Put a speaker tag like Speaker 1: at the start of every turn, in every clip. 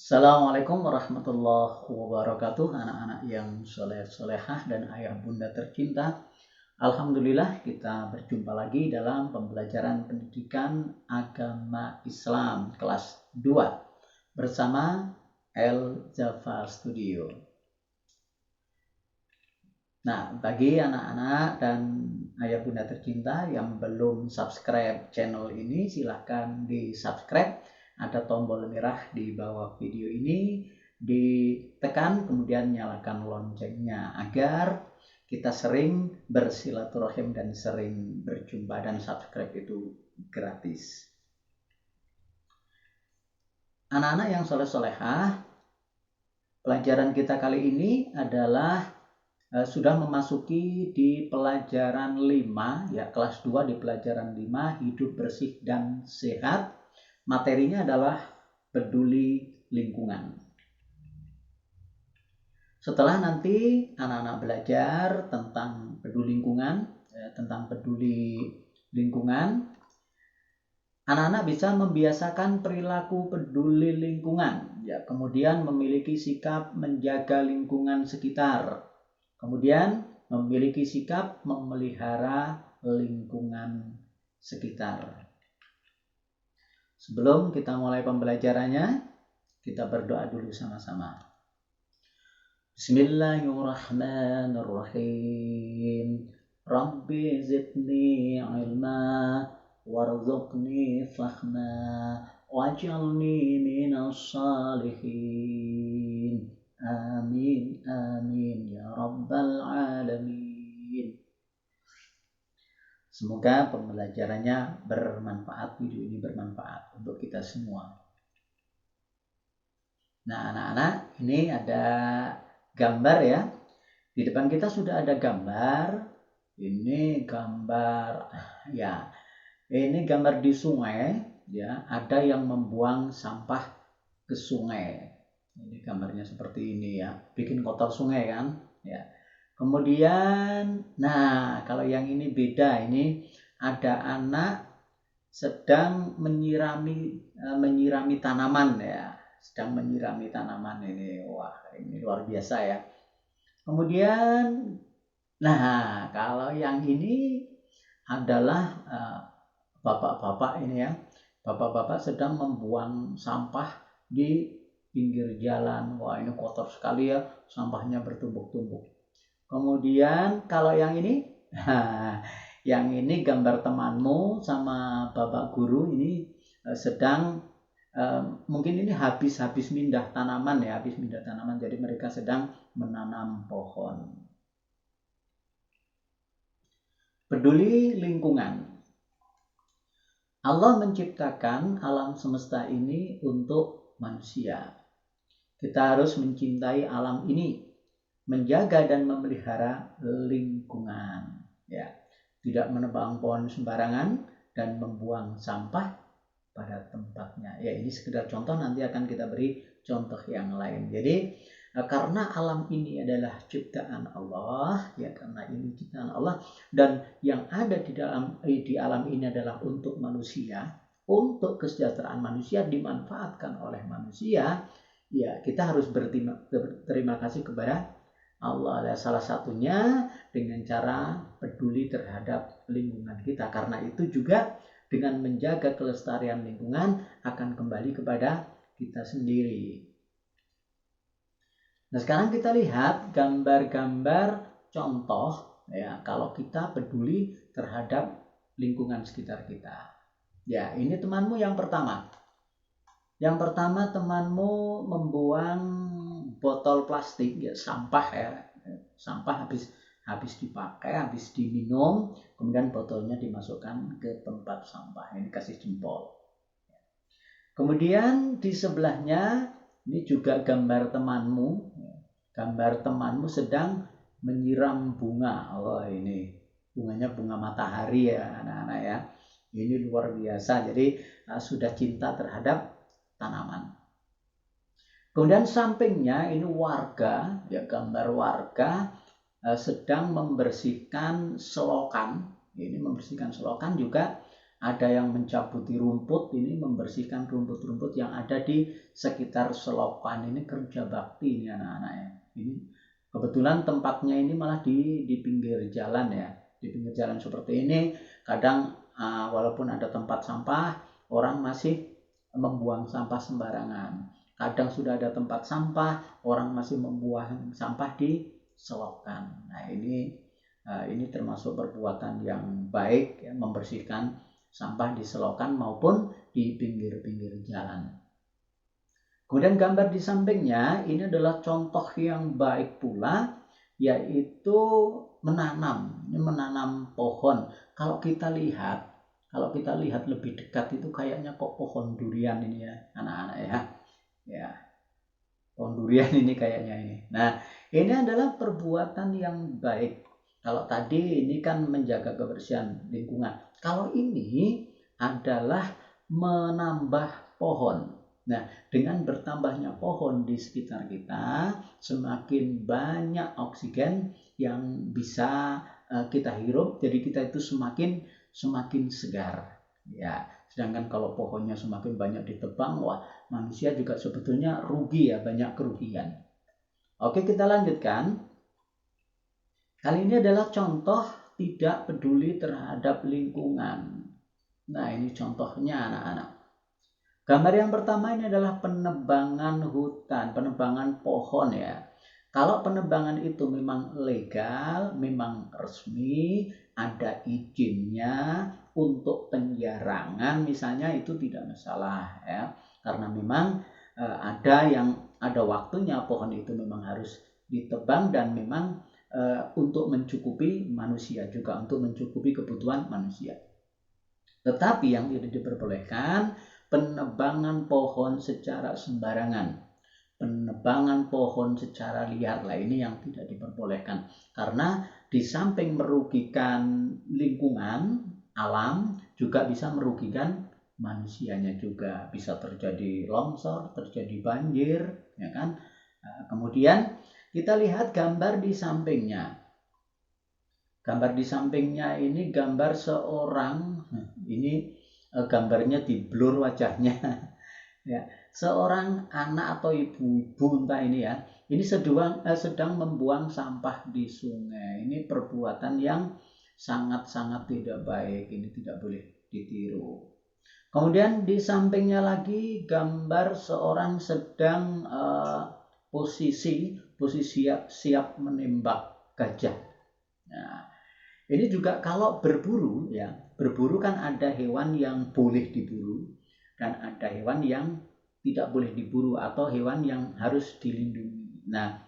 Speaker 1: Assalamualaikum warahmatullahi wabarakatuh, anak-anak yang soleh-solehah dan ayah bunda tercinta. Alhamdulillah kita berjumpa lagi dalam pembelajaran pendidikan agama Islam kelas 2 bersama El Jafar Studio. Nah, bagi anak-anak dan ayah bunda tercinta yang belum subscribe channel ini, silahkan di subscribe. Ada tombol merah di bawah video ini, ditekan kemudian nyalakan loncengnya agar kita sering bersilaturahim dan sering berjumpa, dan subscribe itu gratis. Anak-anak yang soleh-solehah, pelajaran kita kali ini adalah sudah memasuki di pelajaran 5 ya, kelas 2 di pelajaran 5, hidup bersih dan sehat. Materinya adalah peduli lingkungan. Setelah nanti anak-anak belajar tentang peduli lingkungan, anak-anak bisa membiasakan perilaku peduli lingkungan, ya, kemudian memiliki sikap menjaga lingkungan sekitar, kemudian memiliki sikap memelihara lingkungan sekitar. Sebelum kita mulai pembelajarannya, kita berdoa dulu sama-sama. Bismillahirrahmanirrahim. Rabbi zidni ilma warzuqni fahma waj'alni minas salihin. Amin amin ya rabbal alamin. Semoga pembelajarannya bermanfaat, video ini bermanfaat untuk kita semua. Nah, anak-anak, ini ada gambar ya. Di depan kita sudah ada gambar. Ini gambar ya. Ini gambar di sungai ya. Ada yang membuang sampah ke sungai. Ini gambarnya seperti ini ya. Bikin kotor sungai kan? Ya. Kemudian, nah kalau yang ini beda, ini ada anak sedang menyirami tanaman ya, sedang menyirami tanaman ini, wah ini luar biasa ya. Kemudian, nah kalau yang ini adalah bapak-bapak ini ya, bapak-bapak sedang membuang sampah di pinggir jalan. Wah ini kotor sekali ya, sampahnya bertumpuk-tumpuk. Kemudian kalau yang ini, yang ini gambar temanmu sama bapak guru ini sedang mungkin ini habis mindah tanaman ya, jadi mereka sedang menanam pohon. Peduli lingkungan. Allah menciptakan alam semesta ini untuk manusia. Kita harus mencintai alam ini, menjaga dan memelihara lingkungan ya, tidak menebang pohon sembarangan dan membuang sampah pada tempatnya ya. Ini sekedar contoh, nanti akan kita beri contoh yang lain. Jadi karena alam ini adalah ciptaan Allah ya, karena ini ciptaan Allah dan yang ada di alam ini adalah untuk manusia, untuk kesejahteraan manusia, dimanfaatkan oleh manusia ya, kita harus berterima kasih kepada Allah. Salah satunya dengan cara peduli terhadap lingkungan kita. Karena itu juga dengan menjaga kelestarian lingkungan akan kembali kepada kita sendiri. Nah, sekarang kita lihat gambar-gambar contoh ya, kalau kita peduli terhadap lingkungan sekitar kita. Ya, ini temanmu yang pertama. Yang pertama, temanmu membuang botol plastik ya, sampah ya, sampah habis dipakai, habis diminum, kemudian botolnya dimasukkan ke tempat sampah, ini kasih jempol. Kemudian di sebelahnya ini juga gambar temanmu sedang menyiram bunga. Oh ini bunganya bunga matahari ya anak-anak ya, ini luar biasa. Jadi sudah cinta terhadap tanaman. Kemudian sampingnya ini warga ya, gambar warga sedang membersihkan selokan. Ini membersihkan selokan juga ada yang mencabuti rumput, ini membersihkan rumput-rumput yang ada di sekitar selokan. Ini kerja bakti ini anak-anak ya. Ini kebetulan tempatnya ini malah di pinggir jalan ya, di pinggir jalan seperti ini. Kadang walaupun ada tempat sampah, orang masih membuang sampah sembarangan. Kadang sudah ada tempat sampah, orang masih membuang sampah di selokan. Nah ini termasuk perbuatan yang baik ya, membersihkan sampah di selokan maupun di pinggir-pinggir jalan. Kemudian gambar di sampingnya ini adalah contoh yang baik pula, yaitu menanam. Ini menanam pohon. Kalau kita lihat lebih dekat itu kayaknya kok pohon durian ini ya anak-anak ya. Ya, pohon durian ini kayaknya ini. Nah, ini adalah perbuatan yang baik. Kalau tadi ini kan menjaga kebersihan lingkungan. Kalau ini adalah menambah pohon. Nah, dengan bertambahnya pohon di sekitar kita, semakin banyak oksigen yang bisa kita hirup, jadi kita itu semakin segar. Ya, sedangkan kalau pohonnya semakin banyak ditebang, wah, manusia juga sebetulnya rugi ya, banyak kerugian. Oke, kita lanjutkan. Kali ini adalah contoh tidak peduli terhadap lingkungan. Nah, ini contohnya anak-anak. Gambar yang pertama ini adalah penebangan hutan, penebangan pohon ya. Kalau penebangan itu memang legal, memang resmi, ada izinnya untuk penjarangan misalnya, itu tidak masalah ya. Karena memang ada waktunya pohon itu memang harus ditebang dan memang untuk mencukupi manusia juga, untuk mencukupi kebutuhan manusia. Tetapi yang tidak diperbolehkan penebangan pohon secara sembarangan, penebangan pohon secara liar lah, ini yang tidak diperbolehkan. Karena di samping merugikan lingkungan, alam, juga bisa merugikan manusianya juga. Bisa terjadi longsor, terjadi banjir, ya kan? Kemudian kita lihat gambar di sampingnya. Gambar di sampingnya ini gambar seorang, ini gambarnya di blur wajahnya. Ya, seorang anak atau ibu-ibu entah ini ya, ini sedang membuang sampah di sungai. Ini perbuatan yang sangat-sangat tidak baik, ini tidak boleh ditiru. Kemudian di sampingnya lagi gambar seorang sedang posisi siap menembak gajah. Nah, ini juga kalau berburu ya, berburu kan ada hewan yang boleh diburu dan ada hewan yang tidak boleh diburu atau hewan yang harus dilindungi. Nah,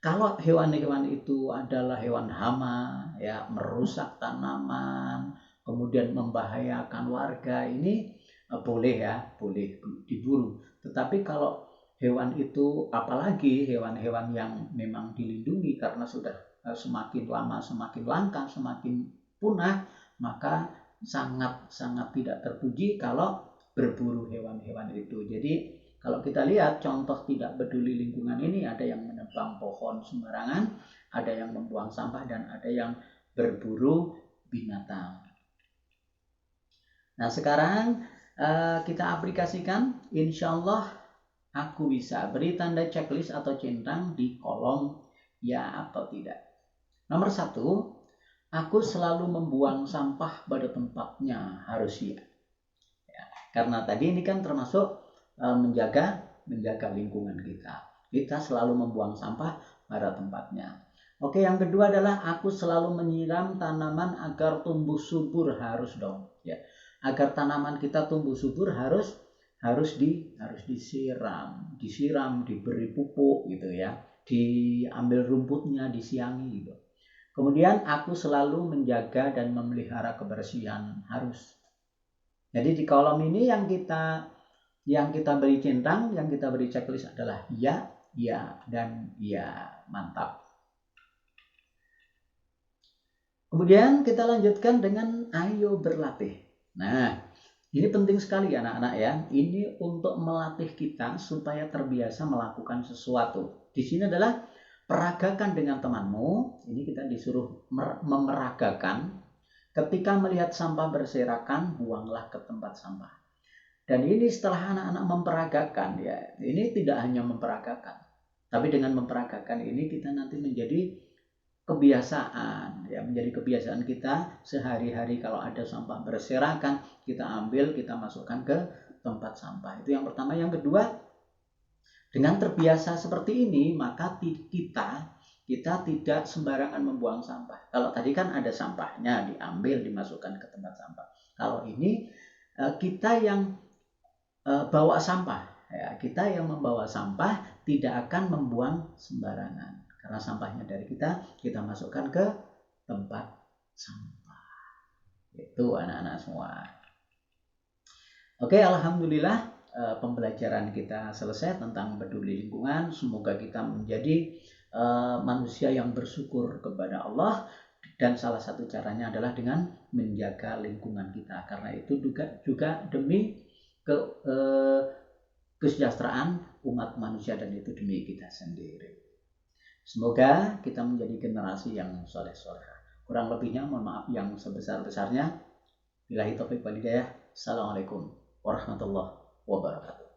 Speaker 1: kalau hewan-hewan itu adalah hewan hama ya, merusak tanaman, kemudian membahayakan warga, ini boleh ya, boleh diburu. Tetapi kalau hewan itu, apalagi hewan-hewan yang memang dilindungi karena sudah semakin lama semakin langka, semakin punah, maka sangat-sangat tidak terpuji kalau berburu hewan-hewan itu. Jadi kalau kita lihat contoh tidak peduli lingkungan ini, ada yang menebang pohon sembarangan, ada yang membuang sampah, dan ada yang berburu binatang. Nah, sekarang kita aplikasikan, insya Allah aku bisa beri tanda checklist atau centang di kolom ya atau tidak. Nomor 1, aku selalu membuang sampah pada tempatnya, harus ya. Karena tadi ini kan termasuk menjaga lingkungan kita. Kita selalu membuang sampah pada tempatnya. Oke, yang kedua adalah aku selalu menyiram tanaman agar tumbuh subur, harus dong ya. Agar tanaman kita tumbuh subur harus disiram, diberi pupuk gitu ya. Diambil rumputnya, disiangi gitu. Kemudian aku selalu menjaga dan memelihara kebersihan, harus. Jadi di kolom ini yang kita beri centang, yang kita beri checklist adalah ya, dan ya. Mantap. Kemudian kita lanjutkan dengan ayo berlatih. Nah, ini penting sekali anak-anak ya. Ini untuk melatih kita supaya terbiasa melakukan sesuatu. Di sini adalah peragakan dengan temanmu. Ini kita disuruh memeragakan. Ketika melihat sampah berserakan, buanglah ke tempat sampah. Dan ini setelah anak-anak memperagakan, ya, ini tidak hanya memperagakan, tapi dengan memperagakan ini kita nanti menjadi kebiasaan, ya, menjadi kebiasaan kita sehari-hari. Kalau ada sampah berserakan, kita ambil, kita masukkan ke tempat sampah. Itu yang pertama. Yang kedua, dengan terbiasa seperti ini, maka kita tidak sembarangan membuang sampah. Kalau tadi kan ada sampahnya, diambil, dimasukkan ke tempat sampah. Kalau ini kita yang bawa sampah, ya, kita yang membawa sampah tidak akan membuang sembarangan, karena sampahnya dari kita masukkan ke tempat sampah. Itu anak-anak semua. Oke, alhamdulillah pembelajaran kita selesai tentang peduli lingkungan. Semoga kita menjadi manusia yang bersyukur kepada Allah, dan salah satu caranya adalah dengan menjaga lingkungan kita, karena itu juga demi kesejahteraan umat manusia, dan itu demi kita sendiri. Semoga kita menjadi generasi yang soleh-soleh. Kurang lebihnya mohon maaf yang sebesar-besarnya. Billahi taufiq wal hidayah. Assalamualaikum warahmatullahi wabarakatuh.